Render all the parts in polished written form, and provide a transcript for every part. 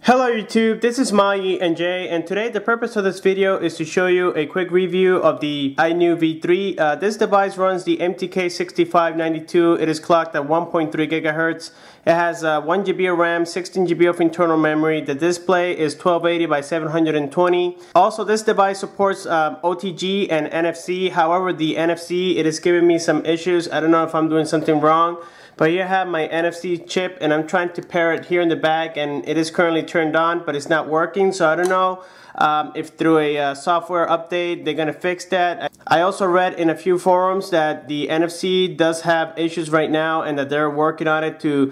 Hello YouTube, this is Mai and Jay, and today the purpose of this video is to show you a quick review of the iNew V3. This device runs the MTK6582. It is clocked at 1.3 GHz. It has 1 GB of RAM, 16 GB of internal memory. The display is 1280 by 720. Also, this device supports OTG and NFC. However, the NFC, it is giving me some issues. I don't know if I'm doing something wrong. But here I have my NFC chip and I'm trying to pair it here in the back, and it is currently turned on but it's not working, so I don't know if through a software update they're gonna fix that. I also read in a few forums that the NFC does have issues right now and that they're working on it to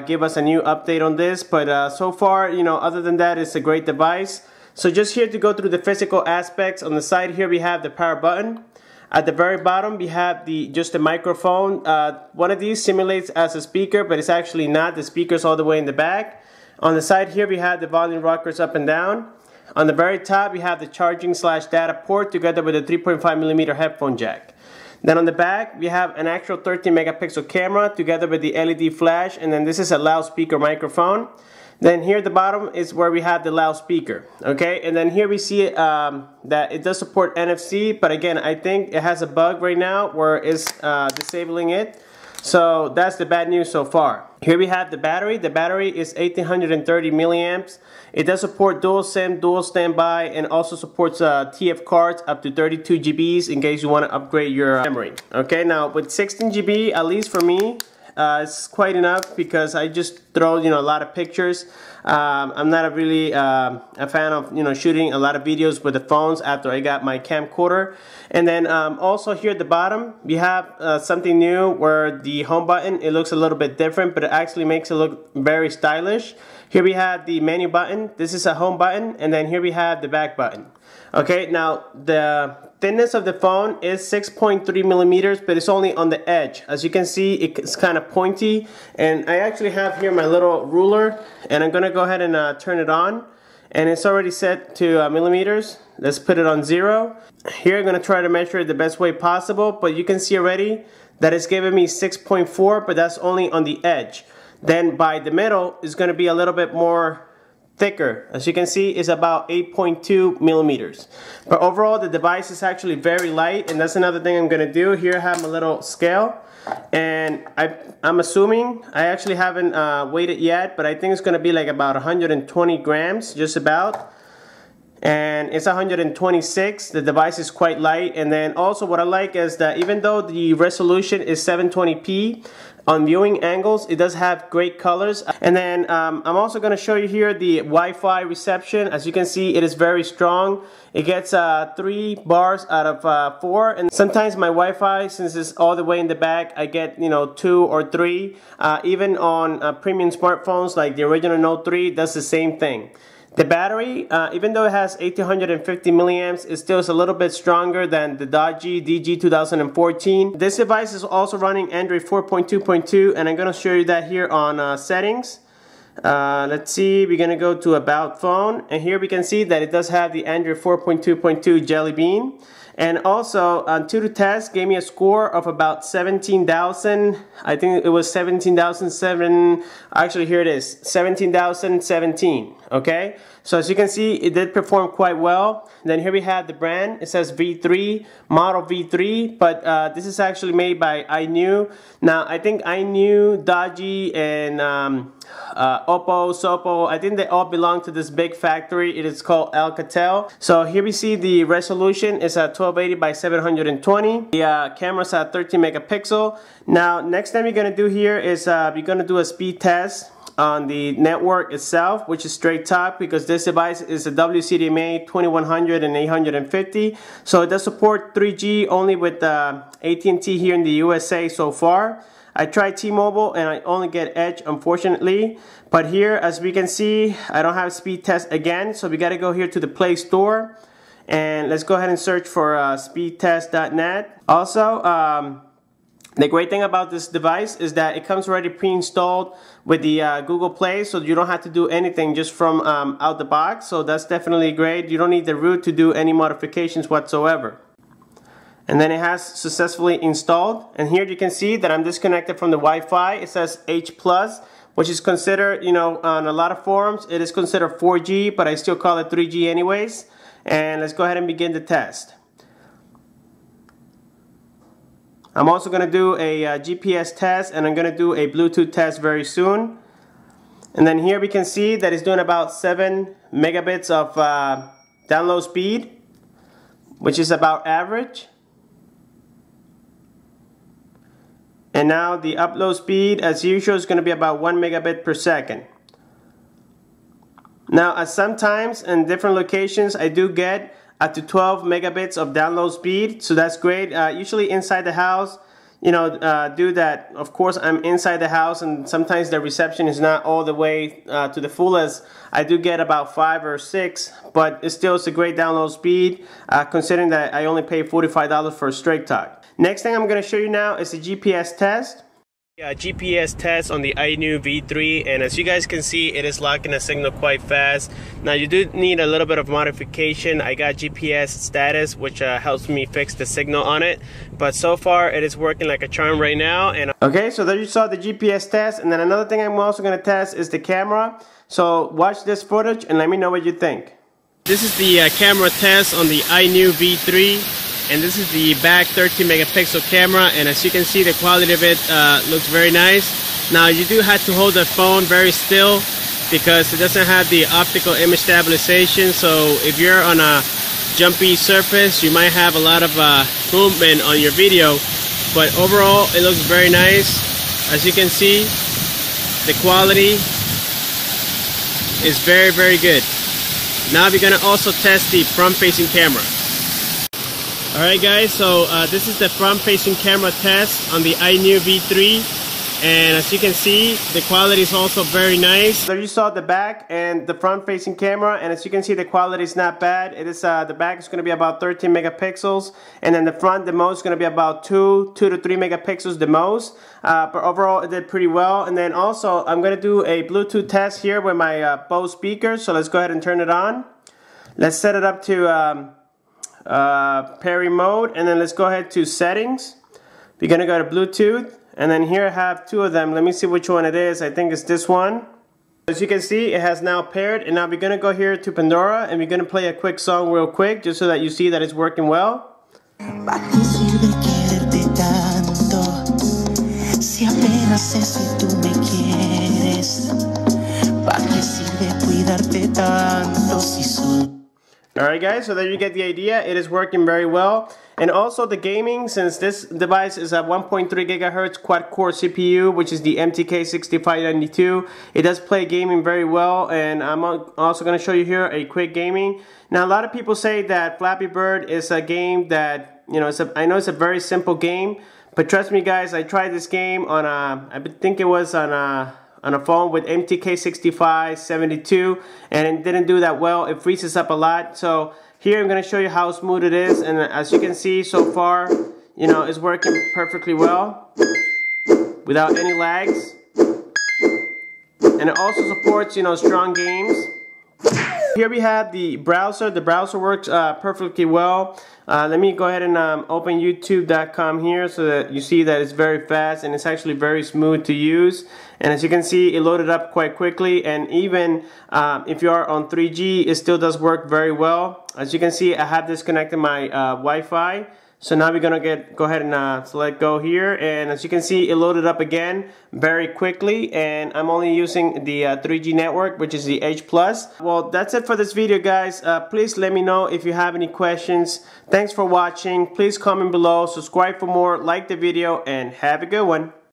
give us a new update on this, but so far, you know, other than that, it's a great device. So just here to go through the physical aspects. On the side here we have the power button. At the very bottom we have just a microphone. One of these simulates as a speaker, but it's actually not. The speaker's all the way in the back. On the side here we have the volume rockers up and down. On the very top we have the charging/data port together with a 3.5mm headphone jack. Then on the back we have an actual 13 megapixel camera together with the LED flash, and then this is a loudspeaker microphone. Then here at the bottom is where we have the loudspeaker, okay? And then here we see that it does support NFC, but again, I think it has a bug right now where it's disabling it. So that's the bad news so far. Here we have the battery. The battery is 1830 milliamps. It does support dual SIM, dual standby, and also supports TF cards up to 32 GBs in case you want to upgrade your memory. Okay, now with 16 GB, at least for me, it's quite enough because I just throw, you know, a lot of pictures. I'm not really a fan of, you know, shooting a lot of videos with the phones after I got my camcorder. And then also here at the bottom we have something new where the home button, it looks a little bit different, but it actually makes it look very stylish. Here we have the menu button. This is a home button, and then here we have the back button. Okay, now the thinness of the phone is 6.3 millimeters, but it's only on the edge. As you can see, it's kind of pointy, and I actually have here my little ruler, and I'm gonna go ahead and turn it on, and it's already set to millimeters. Let's put it on 0. Here I'm gonna try to measure it the best way possible, but you can see already that it's giving me 6.4, but that's only on the edge. Then by the middle is going to be a little bit more thicker. As you can see, it's about 8.2 millimeters. But overall, the device is actually very light, and that's another thing I'm going to do. Here I have my little scale, and I'm assuming, I actually haven't weighed it yet, but I think it's going to be like about 120 grams, just about. And it's 126. The device is quite light. And then also what I like is that even though the resolution is 720p, on viewing angles it does have great colors. And then I'm also going to show you here the Wi-Fi reception. As you can see, it is very strong. It gets 3 bars out of 4, and sometimes my Wi-Fi, since it's all the way in the back, I get, you know, 2 or 3. Even on premium smartphones like the original Note 3, that's the same thing. The battery, even though it has 1850 milliamps, it still is a little bit stronger than the dodgy DG 2014. This device is also running Android 4.2.2, and I'm going to show you that here on settings. Let's see, we're going to go to About Phone, and here we can see that it does have the Android 4.2.2 Jelly Bean. And also, Antutu Test gave me a score of about 17,000. I think it was 17,007. Actually, here it is, 17,017. Okay, so as you can see, it did perform quite well. Then here we have the brand. It says V3, model V3, but this is actually made by iNew. Now, I think iNew, Dodgy, and Oppo, Sopo, I think they all belong to this big factory. It is called Alcatel. So here we see the resolution is at 1280 by 720. The camera's at 13 megapixel. Now, next thing we're gonna do here is we're gonna do a speed test on the network itself, which is straight talk, because this device is a WCDMA 2100 and 850. So it does support 3G only with AT&T here in the USA so far. I tried T-Mobile and I only get Edge, unfortunately. But here, as we can see, I don't have speed test again, so we gotta go here to the Play Store, and let's go ahead and search for speedtest.net. Also, the great thing about this device is that it comes already pre-installed with the Google Play, so you don't have to do anything just from out the box. So that's definitely great. You don't need the root to do any modifications whatsoever. And then it has successfully installed, and here you can see that I'm disconnected from the Wi-Fi. It says H+ which is considered, you know, on a lot of forums, it is considered 4G, but I still call it 3G anyways. And let's go ahead and begin the test. I'm also going to do a GPS test, and I'm going to do a Bluetooth test very soon. And then here we can see that it's doing about 7 megabits of download speed, which is about average. And now the upload speed, as usual, is going to be about 1 megabit per second. Now, sometimes in different locations, I do get up to 12 megabits of download speed, so that's great. Usually inside the house, you know, do that. Of course, I'm inside the house, and sometimes the reception is not all the way to the fullest. I do get about 5 or 6, but it's still a great download speed, considering that I only pay $45 for a Straight Talk. Next thing I'm going to show you now is the GPS test. GPS test on the iNew V3, and as you guys can see, it is locking the signal quite fast. Now you do need a little bit of modification. I got GPS status, which helps me fix the signal on it, but so far it is working like a charm right now. And okay, so there you saw the GPS test, and then another thing I'm also going to test is the camera. So watch this footage and let me know what you think. This is the camera test on the iNew V3. And this is the back 13 megapixel camera, and as you can see, the quality of it looks very nice. Now you do have to hold the phone very still because it doesn't have the optical image stabilization, so if you're on a jumpy surface, you might have a lot of movement on your video, but overall it looks very nice. As you can see, the quality is very, very good. Now we're gonna also test the front-facing camera. Alright guys, so this is the front-facing camera test on the iNew V3, and as you can see, the quality is also very nice. So you saw the back and the front-facing camera, and as you can see, the quality is not bad. It is the back is going to be about 13 megapixels, and then the front, the most, is going to be about 2 to 3 megapixels the most. But overall, it did pretty well. And then also, I'm going to do a Bluetooth test here with my Bose speakers. So let's go ahead and turn it on. Let's set it up to Perry mode, and then let's go ahead to settings. We're gonna go to Bluetooth, and then here I have 2 of them. Let me see which one it is. I think it's this one. As you can see, it has now paired, and now we're gonna go here to Pandora, and we're gonna play a quick song real quick just so that you see that it's working well. Alright guys, so there you get the idea. It is working very well. And also the gaming, since this device is a 1.3 gigahertz quad-core CPU, which is the MTK6582, it does play gaming very well. And I'm also going to show you here a quick gaming. Now a lot of people say that Flappy Bird is a game that, you know, I know it's a very simple game, but trust me guys, I tried this game on I think it was on a phone with MTK6582, and it didn't do that well. It freezes up a lot. So here I'm going to show you how smooth it is, and as you can see so far, you know, it's working perfectly well without any lags, and it also supports, you know, strong games. Here we have the browser. The browser works perfectly well. Let me go ahead and open youtube.com here so that you see that it's very fast and it's actually very smooth to use. And as you can see, it loaded up quite quickly, and even if you are on 3G, it still does work very well. As you can see, I have disconnected my Wi-Fi. So now we're gonna go ahead and select go here, and as you can see, it loaded up again very quickly, and I'm only using the 3G network, which is the H+. Well, that's it for this video guys. Please let me know if you have any questions. Thanks for watching. Please comment below, subscribe for more, like the video, and have a good one.